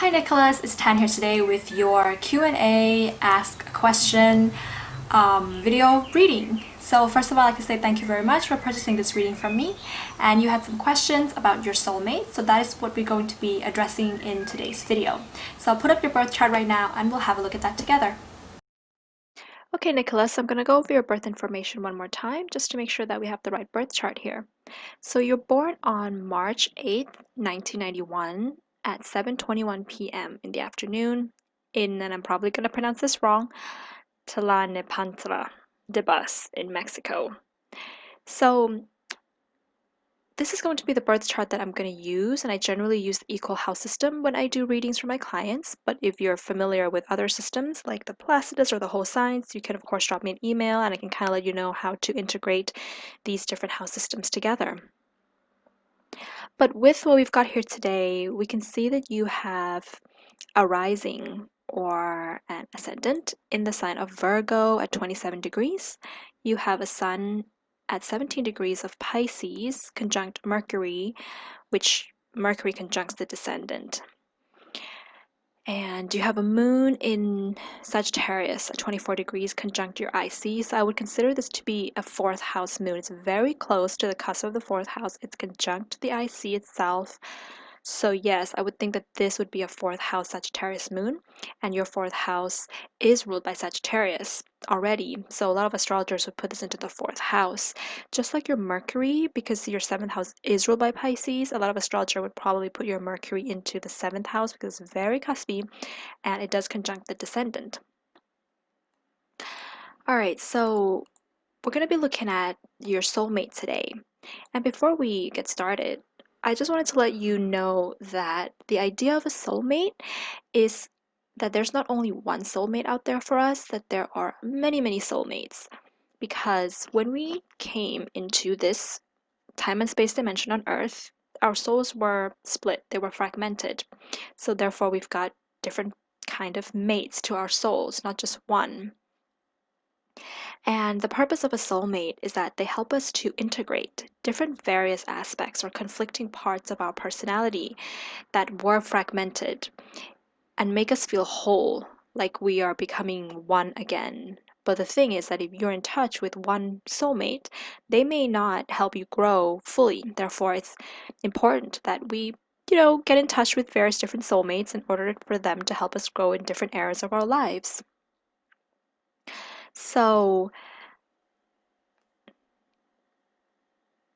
Hi Nicholas, it's Tan here today with your Q&A Ask a Question video reading. So first of all, I'd like to say thank you very much for purchasing this reading from me. And you had some questions about your soulmate, so that is what we're going to be addressing in today's video. So I'll put up your birth chart right now and we'll have a look at that together. Okay, Nicholas, I'm going to go over your birth information one more time just to make sure that we have the right birth chart here. So you're born on March 8th, 1991 at 7:21 p.m. in the afternoon in, and I'm probably going to pronounce this wrong, Tlalnepantla de Bus in Mexico. So this is going to be the birth chart that I'm going to use, and I generally use the equal house system when I do readings for my clients. But if you're familiar with other systems like the Placidus or the whole signs, you can of course drop me an email and I can kind of let you know how to integrate these different house systems together. But with what we've got here today, we can see that you have a rising or an ascendant in the sign of Virgo at 27 degrees. You have a sun at 17 degrees of Pisces conjunct Mercury, which Mercury conjuncts the descendant. And you have a moon in Sagittarius at 24 degrees conjunct your IC. So I would consider this to be a fourth house moon. It's very close to the cusp of the fourth house. It's conjunct the IC itself. So yes, I would think that this would be a fourth house Sagittarius moon, and your fourth house is ruled by Sagittarius already. So a lot of astrologers would put this into the fourth house. Just like your Mercury, because your seventh house is ruled by Pisces, a lot of astrologers would probably put your Mercury into the seventh house because it's very cuspy and it does conjunct the descendant. All right, so we're going to be looking at your soulmate today. And before we get started, I just wanted to let you know that the idea of a soulmate is that there's not only one soulmate out there for us, that there are many, many soulmates. Because when we came into this time and space dimension on Earth, our souls were split, they were fragmented. So therefore we've got different kind of mates to our souls, not just one. And the purpose of a soulmate is that they help us to integrate different various aspects or conflicting parts of our personality that were fragmented and make us feel whole, like we are becoming one again. But the thing is that if you're in touch with one soulmate, they may not help you grow fully. Therefore, it's important that we get in touch with various different soulmates in order for them to help us grow in different areas of our lives. So,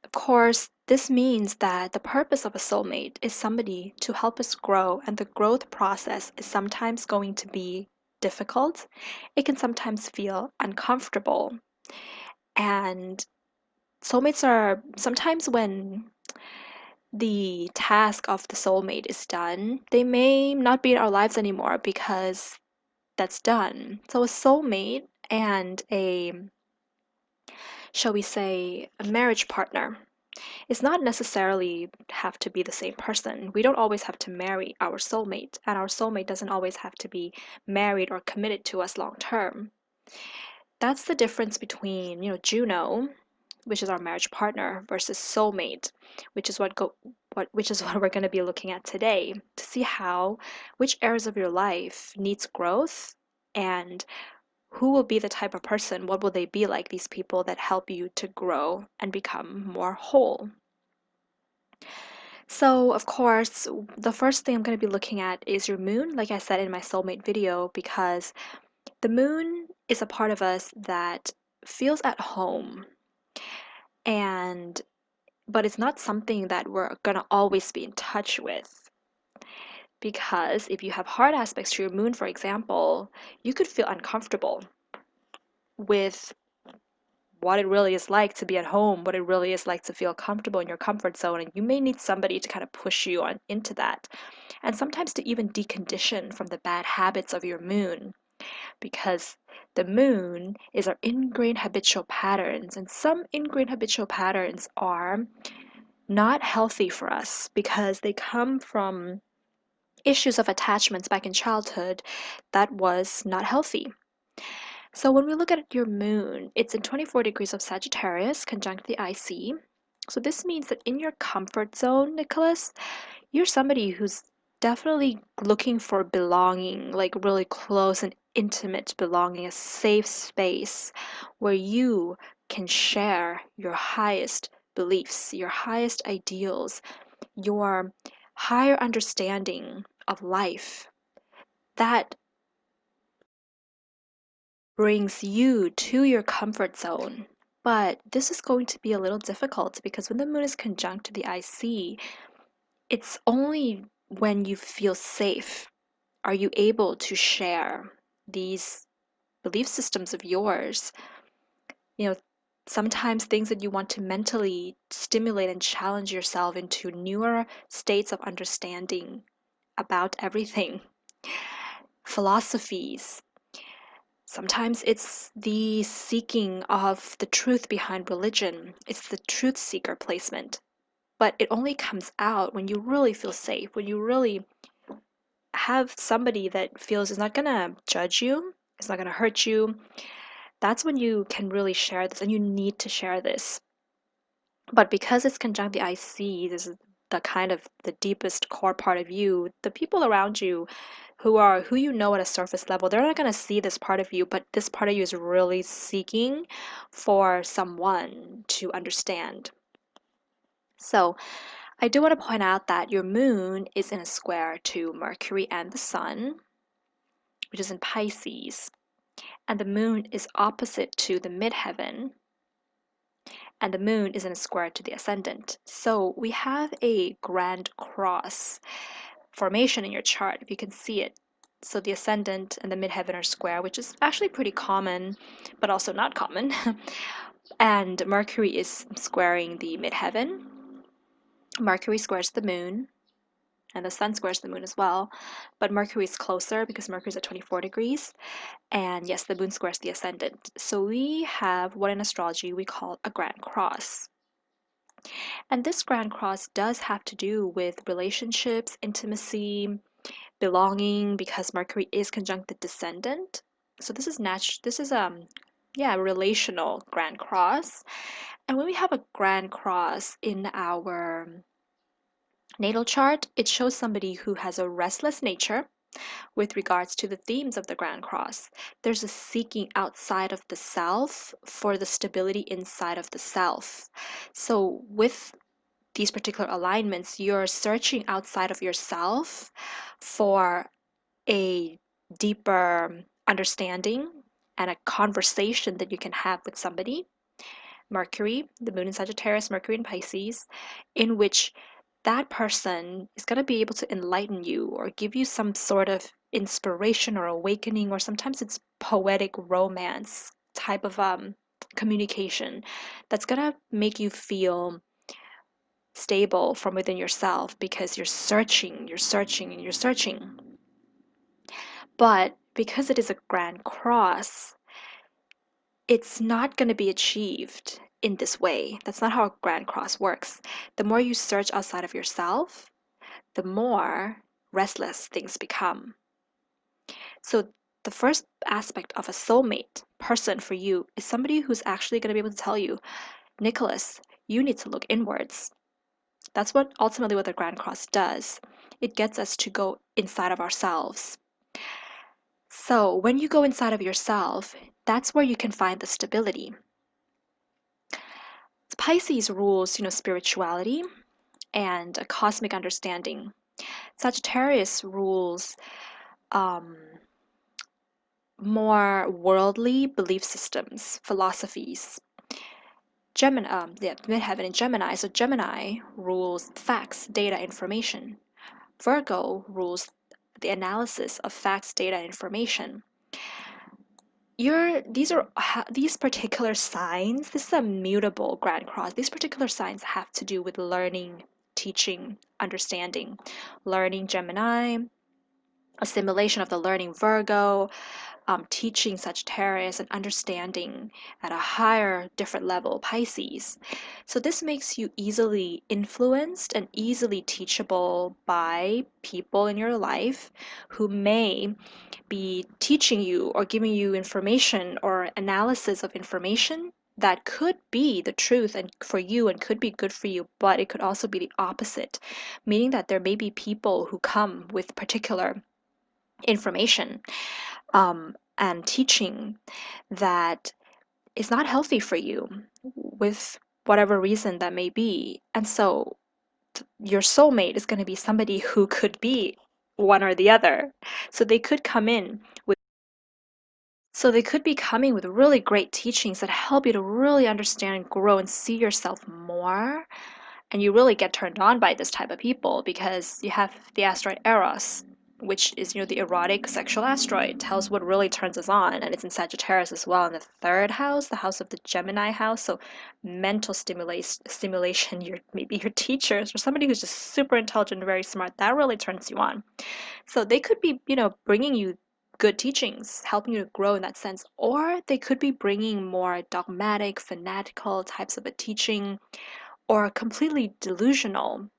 of course, this means that the purpose of a soulmate is somebody to help us grow, and the growth process is sometimes going to be difficult. It can sometimes feel uncomfortable. And soulmates are sometimes when the task of the soulmate is done, they may not be in our lives anymore because that's done. So, a soulmate and shall we say, a marriage partner it's not necessarily have to be the same person. We don't always have to marry our soulmate, and our soulmate doesn't always have to be married or committed to us long term. That's the difference between, Juno, which is our marriage partner, versus soulmate, which is what we're going to be looking at today to see how which areas of your life needs growth and who will be the type of person, what will they be like, these people that help you to grow and become more whole. So, of course, the first thing I'm going to be looking at is your moon, like I said in my soulmate video, because the moon is a part of us that feels at home. And but it's not something that we're going to always be in touch with. Because if you have hard aspects to your moon, for example, you could feel uncomfortable with what it really is like to be at home, what it really is like to feel comfortable in your comfort zone, and you may need somebody to kind of push you on into that. And sometimes to even decondition from the bad habits of your moon, because the moon is our ingrained habitual patterns, and some ingrained habitual patterns are not healthy for us because they come from issues of attachments back in childhood that was not healthy. So when we look at your moon, it's in 24 degrees of Sagittarius, conjunct the IC. So this means that in your comfort zone, Nicholas, you're somebody who's definitely looking for belonging, like really close and intimate belonging, a safe space where you can share your highest beliefs, your highest ideals, your higher understanding of life. That brings you to your comfort zone. But this is going to be a little difficult because when the moon is conjunct to the IC, it's only when you feel safe are you able to share these belief systems of yours. You know, sometimes things that you want to mentally stimulate and challenge yourself into newer states of understanding about everything, philosophies. Sometimes it's the seeking of the truth behind religion. It's the truth seeker placement. But it only comes out when you really feel safe, when you really have somebody that feels is not gonna judge you, it's not gonna hurt you. That's when you can really share this, and you need to share this. But because it's conjunct the IC, this is the kind of the deepest core part of you, the people around you who you know at a surface level, they're not going to see this part of you, but this part of you is really seeking for someone to understand. So I do want to point out that your moon is in a square to Mercury and the Sun, which is in Pisces, and the moon is opposite to the midheaven, and the moon is in a square to the ascendant. So we have a grand cross formation in your chart, if you can see it. So the ascendant and the midheaven are square, which is actually pretty common, but also not common. And Mercury is squaring the midheaven. Mercury squares the moon, and the sun squares the moon as well. But Mercury is closer because Mercury is at 24 degrees. And yes, the moon squares the ascendant. So we have what in astrology we call a grand cross. And this grand cross does have to do with relationships, intimacy, belonging, because Mercury is conjunct the descendant. So this is relational grand cross. And when we have a grand cross in our natal chart, it shows somebody who has a restless nature with regards to the themes of the grand cross. There's a seeking outside of the self for the stability inside of the self. So with these particular alignments, you're searching outside of yourself for a deeper understanding and a conversation that you can have with somebody. Mercury, the moon in Sagittarius, Mercury in Pisces, in which that person is going to be able to enlighten you or give you some sort of inspiration or awakening, or sometimes it's poetic romance type of communication that's going to make you feel stable from within yourself because you're searching, you're searching, and you're searching. But because it is a grand cross, it's not going to be achieved in this way. That's not how a grand cross works. The more you search outside of yourself, the more restless things become. So, the first aspect of a soulmate person for you is somebody who's actually going to be able to tell you, Nicholas, you need to look inwards. That's what ultimately what the Grand Cross does. It gets us to go inside of ourselves. So when you go inside of yourself, that's where you can find the stability. Pisces rules, spirituality and a cosmic understanding. Sagittarius rules um, more worldly belief systems, philosophies. Midheaven in Gemini. So Gemini rules facts, data, information. Virgo rules the analysis of facts, data, and information. These particular signs. This is a mutable grand cross. These particular signs have to do with learning, teaching, understanding. Learning Gemini, assimilation of the learning Virgo, teaching Sagittarius, and understanding at a higher, different level Pisces. So this makes you easily influenced and easily teachable by people in your life who may be teaching you or giving you information or analysis of information that could be the truth and for you and could be good for you, but it could also be the opposite, meaning that there may be people who come with particular information and teaching that is not healthy for you with whatever reason that may be. And so your soulmate is going to be somebody who could be one or the other. So they could come in with so they could be coming with really great teachings that help you to really understand and grow and see yourself more. And you really get turned on by this type of people because you have the asteroid Eros, which is, the erotic sexual asteroid, tells what really turns us on, and it's in Sagittarius as well in the third house, the house of the Gemini house. So mental stimulation, maybe your teachers or somebody who's just super intelligent and very smart, that really turns you on. So they could be, bringing you good teachings, helping you to grow in that sense, or they could be bringing more dogmatic, fanatical types of a teaching, or completely delusional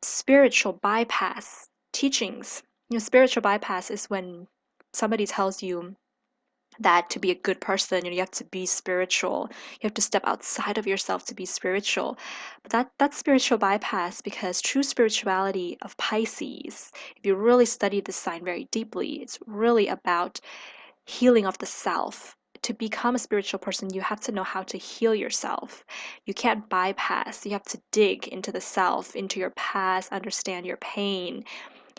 spiritual bypass teachings. Spiritual bypass is when somebody tells you that to be a good person, you have to be spiritual. You have to step outside of yourself to be spiritual. But that's spiritual bypass, because true spirituality of Pisces, if you really study this sign very deeply, it's really about healing of the self. To become a spiritual person, you have to know how to heal yourself. You can't bypass. You have to dig into the self, into your past, understand your pain,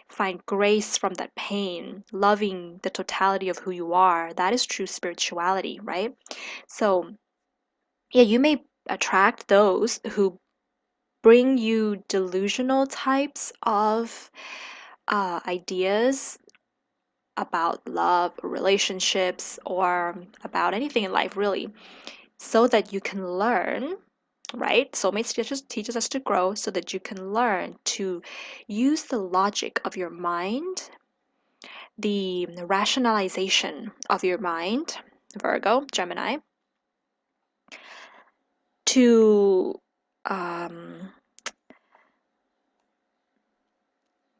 find grace from that pain, loving the totality of who you are. That is true spirituality, right? So, yeah, you may attract those who bring you delusional types of ideas about love, or relationships, or about anything in life, really, so that you can learn, right? Soulmates teaches us to grow so that you can learn to use the logic of your mind, the rationalization of your mind, Virgo, Gemini, to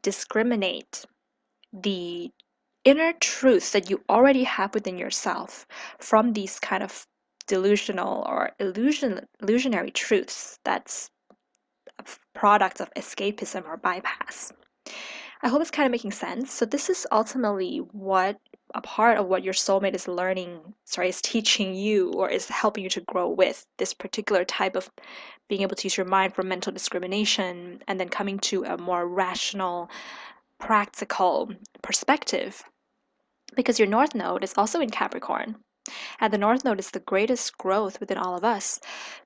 discriminate the inner truth that you already have within yourself from these kind of delusional or illusionary truths that's a product of escapism or bypass. I hope it's kind of making sense. So this is ultimately what a part of what your soulmate is is teaching you or is helping you to grow with this particular type of being able to use your mind for mental discrimination and then coming to a more rational, practical perspective. Because your North Node is also in Capricorn. And the North Node is the greatest growth within all of us.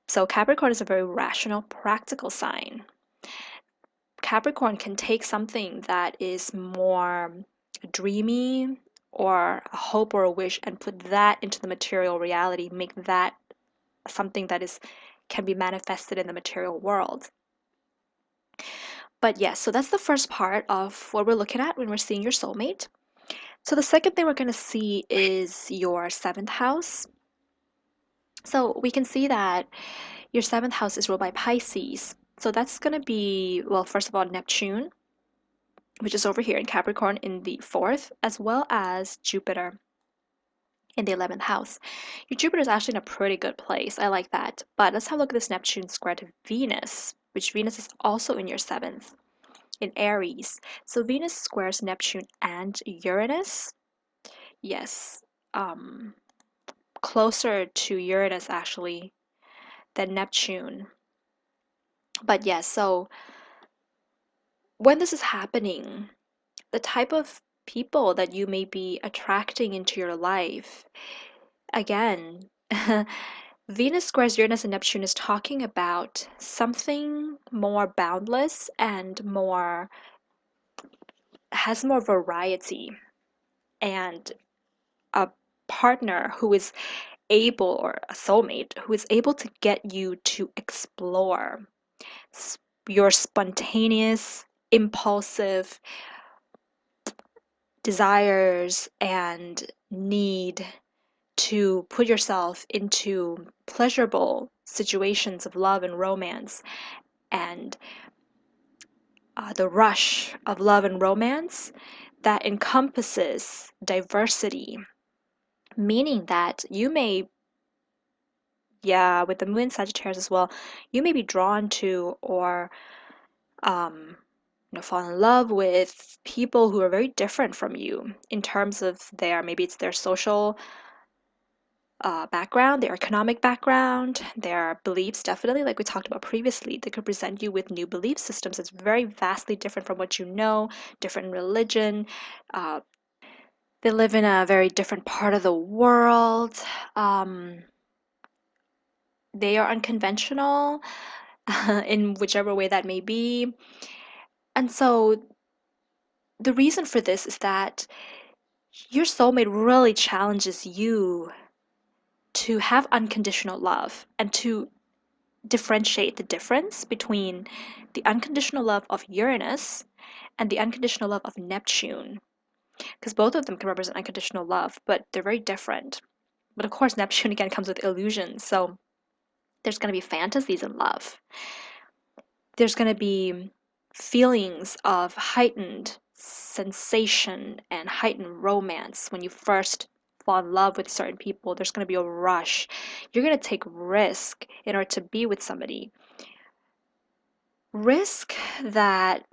So Capricorn is a very rational, practical sign. Capricorn can take something that is more dreamy or a hope or a wish and put that into the material reality, make that something that can be manifested in the material world. But yes, so that's the first part of what we're looking at when we're seeing your soulmate. So the second thing we're going to see is your seventh house. So we can see that your seventh house is ruled by Pisces. So that's going to be, well, first of all, Neptune, which is over here in Capricorn in the fourth, as well as Jupiter in the 11th house. Your Jupiter is actually in a pretty good place. I like that. But let's have a look at this Neptune square to Venus, which Venus is also in your seventh, in Aries. So Venus squares Neptune and Uranus. Yes, closer to Uranus actually than Neptune. But yes, so when this is happening, the type of people that you may be attracting into your life, again, Venus squares Uranus and Neptune is talking about something more boundless and has more variety, and a partner who is able, or a soulmate who is able to get you to explore your spontaneous, impulsive desires and need to put yourself into pleasurable situations of love and romance, and the rush of love and romance that encompasses diversity, meaning that you may yeah, with the moon Sagittarius as well, you may be drawn to or um, fall in love with people who are very different from you in terms of maybe it's their social background, their economic background, their beliefs, definitely, like we talked about previously. They could present you with new belief systems that's very vastly different from what you know, different in religion. Uh, they live in a very different part of the world. Um, they are unconventional in whichever way that may be. And so the reason for this is that your soulmate really challenges you to have unconditional love and to differentiate the difference between the unconditional love of Uranus and the unconditional love of Neptune. Because both of them can represent unconditional love, but they're very different. But of course, Neptune again comes with illusions, so there's going to be fantasies in love. There's going to be feelings of heightened sensation and heightened romance when you first fall in love with certain people. There's going to be a rush. You're going to take risk in order to be with somebody. Risk that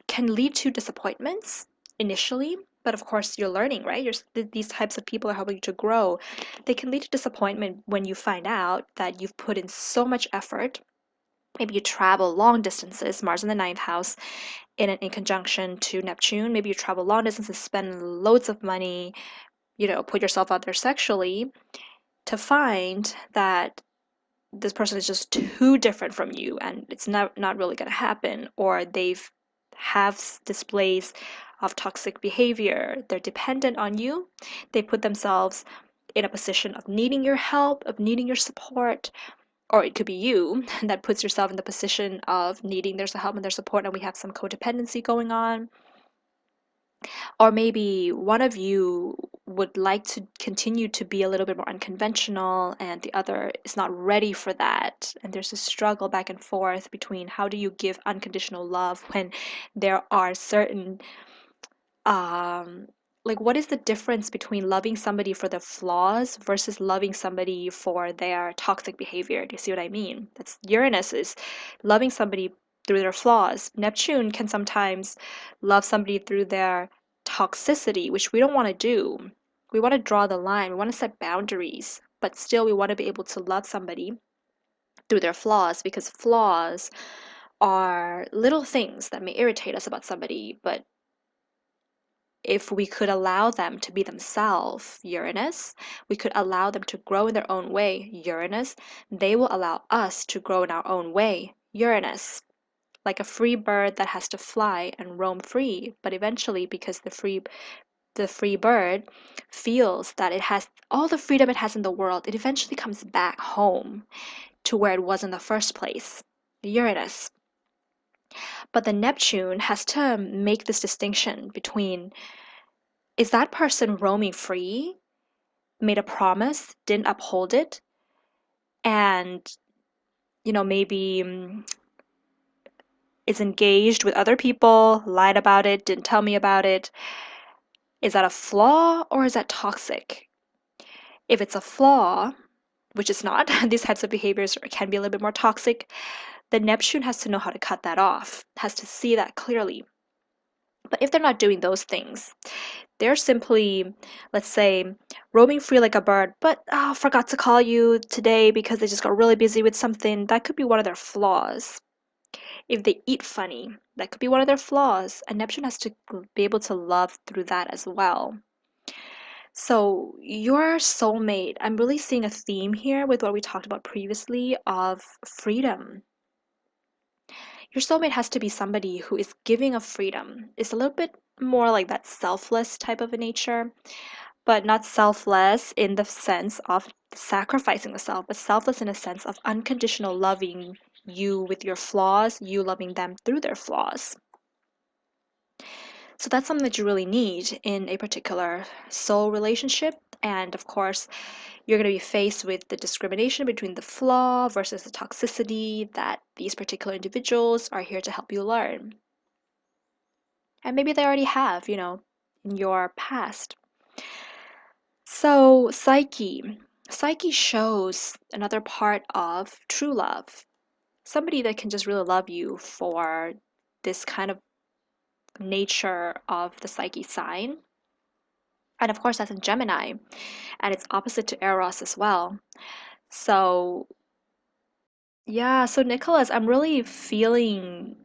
can lead to disappointments initially, but of course you're learning, right? These types of people are helping you to grow. They can lead to disappointment when you find out that you've put in so much effort. Maybe you travel long distances, Mars in the ninth house, in conjunction to Neptune. Maybe you travel long distances, spend loads of money, put yourself out there sexually, to find that this person is just too different from you and it's not really going to happen, or they've have displays of toxic behavior. They're dependent on you. They put themselves in a position of needing your help, of needing your support, or it could be you that puts yourself in the position of needing their help and their support, and we have some codependency going on. Or maybe one of you would like to continue to be a little bit more unconventional and the other is not ready for that. And there's a struggle back and forth between how do you give unconditional love when there are certain um like, what is the difference between loving somebody for their flaws versus loving somebody for their toxic behavior? Do you see what I mean? That's Uranus is loving somebody through their flaws. Neptune can sometimes love somebody through their toxicity, which we don't want to do. We want to draw the line, we want to set boundaries, but still we want to be able to love somebody through their flaws, because flaws are little things that may irritate us about somebody, but if we could allow them to be themselves, Uranus, we could allow them to grow in their own way, Uranus, they will allow us to grow in our own way, Uranus. Like a free bird that has to fly and roam free, but eventually, because the free bird feels that it has all the freedom it has in the world, it eventually comes back home to where it was in the first place, Uranus. But the Neptune has to make this distinction between, is that person roaming free, made a promise, didn't uphold it, and maybe is engaged with other people, lied about it, didn't tell me about it. Is that a flaw or is that toxic? If it's a flaw, which it's not, these types of behaviors can be a little bit more toxic, then Neptune has to know how to cut that off, has to see that clearly. But if they're not doing those things, they're simply, let's say, roaming free like a bird, but forgot to call you today because they just got really busy with something. That could be one of their flaws. If they eat funny, that could be one of their flaws. And Neptune has to be able to love through that as well. So, your soulmate, I'm really seeing a theme here with what we talked about previously of freedom. Your soulmate has to be somebody who is giving of freedom. It's a little bit more like that selfless type of a nature, but not selfless in the sense of sacrificing the self, but selfless in a sense of unconditional loving you with your flaws, you loving them through their flaws. So that's something that you really need in a particular soul relationship. And of course, you're going to be faced with the discrimination between the flaw versus the toxicity that these particular individuals are here to help you learn. And maybe they already have, in your past. So, Psyche. Psyche shows another part of true love. Somebody that can just really love you for this kind of nature of the Psyche sign. And of course, that's in Gemini, and it's opposite to Eros as well. So, yeah, so Nicholas, I'm really feeling,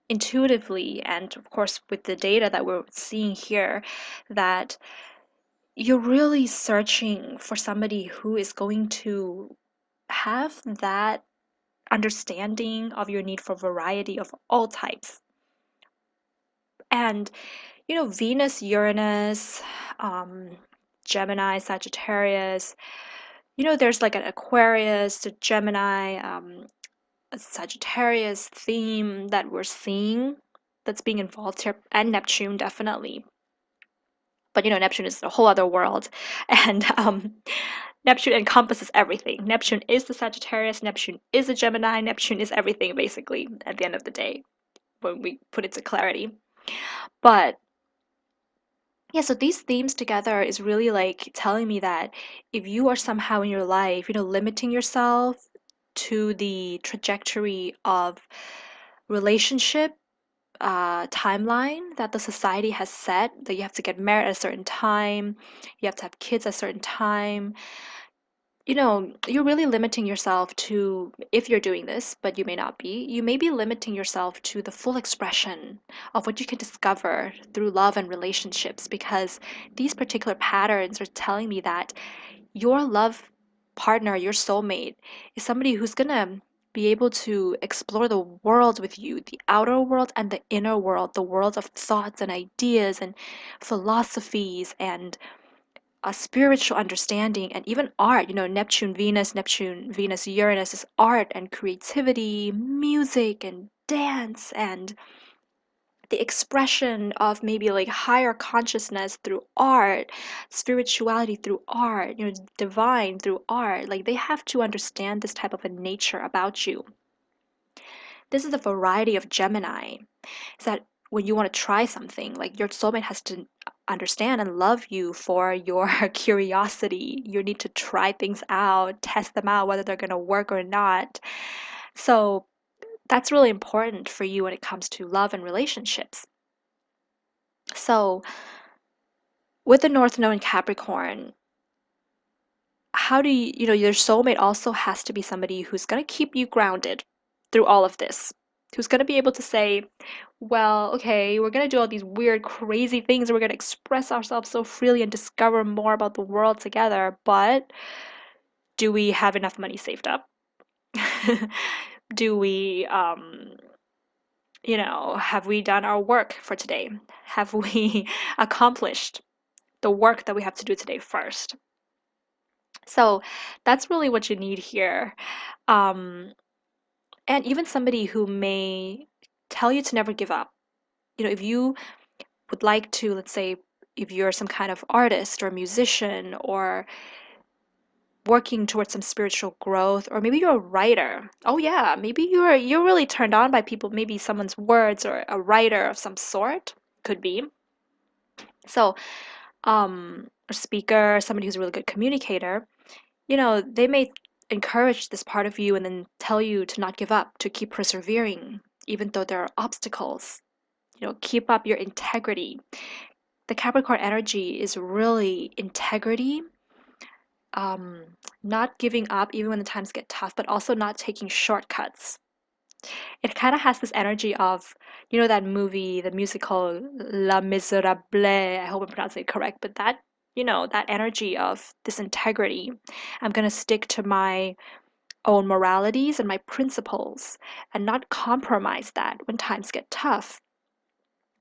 intuitively, and of course, with the data that we're seeing here, that you're really searching for somebody who is going to have that understanding of your need for variety of all types. And, Venus, Uranus, um, Gemini, Sagittarius, there's like an Aquarius, a Gemini, a Sagittarius theme that we're seeing that's being involved here, and Neptune definitely. But Neptune is a whole other world, and Neptune encompasses everything. Neptune is the Sagittarius, Neptune is a Gemini, Neptune is everything basically at the end of the day when we put it to clarity. But yeah, so these themes together is really like telling me that if you are somehow in your life, limiting yourself to the trajectory of relationship timeline that the society has set, that you have to get married at a certain time, you have to have kids at a certain time, you're really limiting yourself to, if you're doing this, but you may not be, you may be limiting yourself to the full expression of what you can discover through love and relationships, because these particular patterns are telling me that your love partner, your soulmate, is somebody who's gonna be able to explore the world with you, the outer world and the inner world, the world of thoughts and ideas and philosophies and a spiritual understanding and even art. Neptune, Venus, Uranus is art and creativity, music and dance and the expression of maybe like higher consciousness through art, spirituality through art, divine through art. Like they have to understand this type of a nature about you. This is the variety of Gemini. Is that when you want to try something, like your soulmate has to understand and love you for your curiosity. You need to try things out, test them out, whether they're going to work or not. So that's really important for you when it comes to love and relationships. So with the North Node in Capricorn, how do your soulmate also has to be somebody who's going to keep you grounded through all of this, who's going to be able to say, well, okay, we're going to do all these weird, crazy things, and we're going to express ourselves so freely and discover more about the world together, but do we have enough money saved up? Do we, have we done our work for today? Have we accomplished the work that we have to do today first? So that's really what you need here. Um, and even somebody who may tell you to never give up. If you would like to, let's say, if you're some kind of artist or musician or working towards some spiritual growth, or maybe you're a writer. Oh yeah, maybe you're really turned on by people, maybe someone's words, or a writer of some sort, could be. So, a speaker, somebody who's a really good communicator, they may encourage this part of you and then tell you to not give up, to keep persevering, even though there are obstacles. Keep up your integrity. The Capricorn energy is really integrity, um, not giving up even when the times get tough, but also not taking shortcuts. It kind of has this energy of, that movie, the musical La Miserable. I hope I'm pronouncing it correct, but that energy of this integrity. I'm going to stick to my own moralities and my principles and not compromise that when times get tough.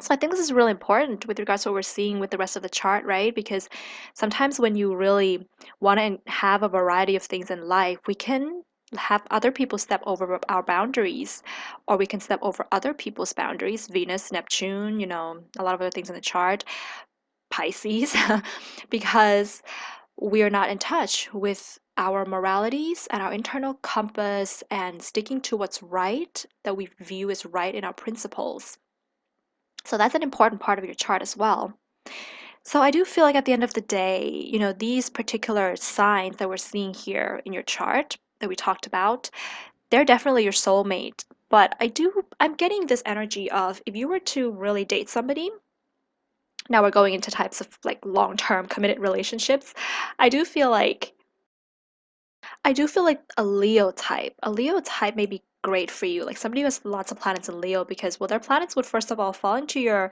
So I think this is really important with regards to what we're seeing with the rest of the chart, right? Because sometimes when you really want to have a variety of things in life, we can have other people step over our boundaries, or we can step over other people's boundaries. Venus, Neptune, a lot of other things in the chart, Pisces, because we are not in touch with our moralities and our internal compass and sticking to what's right, that we view as right in our principles. So that's an important part of your chart as well. So I do feel like at the end of the day, these particular signs that we're seeing here in your chart that we talked about, they're definitely your soulmate. But I'm getting this energy of if you were to really date somebody, now we're going into types of like long-term committed relationships. I do feel like I do feel like a Leo type may be great for you. Like somebody who has lots of planets in Leo because well their planets would first of all fall into your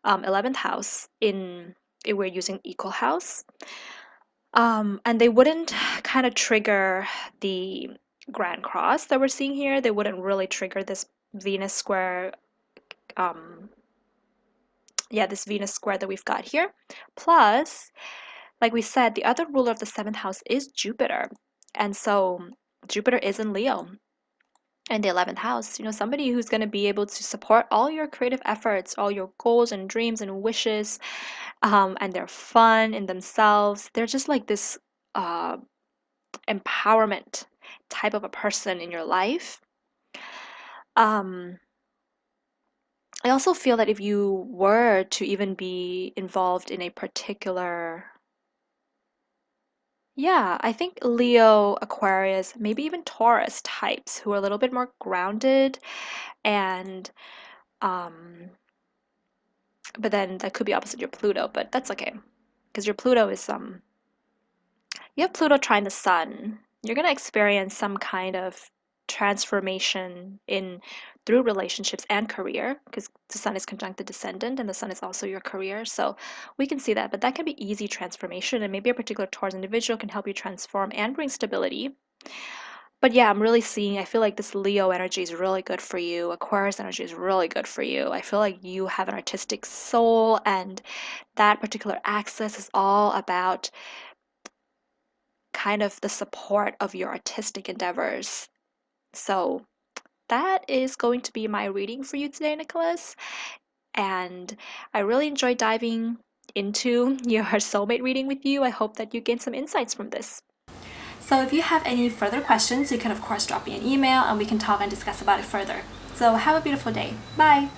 11th house in if we're using equal house. And they wouldn't kind of trigger the Grand Cross that we're seeing here. They wouldn't really trigger this Venus square, um, yeah, this Venus square that we've got here. Plus, like we said, the other ruler of the seventh house is Jupiter. And so Jupiter is in Leo in the 11th house. Somebody who's going to be able to support all your creative efforts, all your goals and dreams and wishes, and they're fun in themselves. They're just like this uh, empowerment type of a person in your life. Um, I also feel that if you were to even be involved in a particular, yeah, I think Leo, Aquarius, maybe even Taurus types who are a little bit more grounded and, um, but then that could be opposite your Pluto, but that's okay because your Pluto is you have Pluto trine the sun, you're going to experience some kind of transformation in through relationships and career because the sun is conjunct the descendant and the sun is also your career. So we can see that, but that can be easy transformation and maybe a particular Taurus individual can help you transform and bring stability. But yeah, I'm really seeing, I feel like this Leo energy is really good for you. Aquarius energy is really good for you. I feel like you have an artistic soul, and that particular axis is all about kind of the support of your artistic endeavors. So that is going to be my reading for you today, Nicholas. And I really enjoyed diving into your soulmate reading with you. I hope that you gained some insights from this. So if you have any further questions, you can of course drop me an email and we can talk and discuss about it further. So have a beautiful day. Bye!